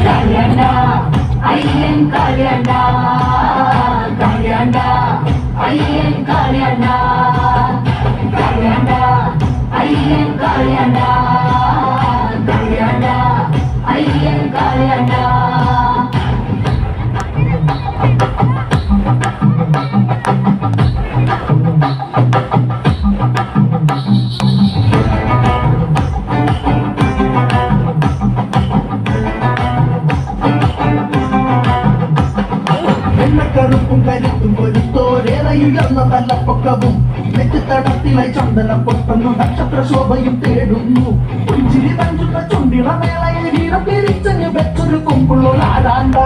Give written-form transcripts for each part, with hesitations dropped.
கல்யாண்டா ஐயன் கல்யாண்டா கல்யாண்டா ஐயன் கல்யாண்டா கல்யாண்டா ஐயன் கல்யாண்டா கல்யாண்டா ஐயன் கல்யாண்டா കറുപ്പും കരുത്തും കൊരുത്തോരേറെയുയർന്ന തലപ്പൊക്കവും നെറ്റിത്തടത്തിലായി ചന്ദനം പൊട്ടുന്നു നക്ഷത്ര ശോഭയും തേടുന്നു പുഞ്ചിരി തഞ്ചുന്ന ചുണ്ടിള മേളയിൽ വീരം പിരിച്ചഞ്ഞ് വെച്ചൊരു കുമ്പുള്ളൊരാടാണ്ട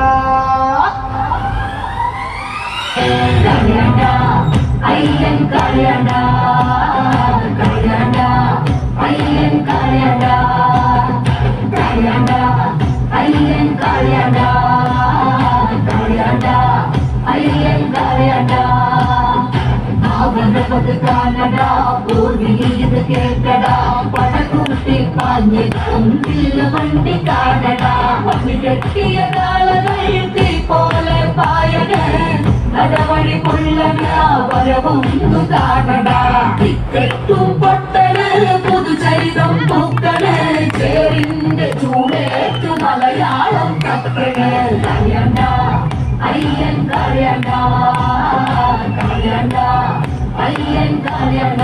കല്യാണ്ട അയ്യൻ കല്യാണ്ട കല്യാണ്ട അയ്യൻ കല്യാണ്ട കല്യാണ്ട അയ്യൻ കല്യാണ്ട കല്യാണ്ട അയ്യൻ കല്യാണ്ട അവനത് കാണടാ പൂർവിയിൽ കേൾക്കടാ പടകൂട്ടി പാഞ്ഞെത്തും വണ്ടി കാണടാ വണ്ടി കെട്ടിയ കാലങ്ങളിൽ തീ പോലെ പായണേ നടവഴി കൊള്ളവരവൊന്നു കാണടാ ടിക്കറ്റും പൊട്ടണ് പുതുചരിതം പൂക്കള് ചേരിന്റെ ചൂടേറ്റു മലയാളം കത്തണ് കല്യാണ്ട അയ്യൻ കല്യാണ്ട കല്യാണ്ട അയ്യൻ കല്യാണ്ട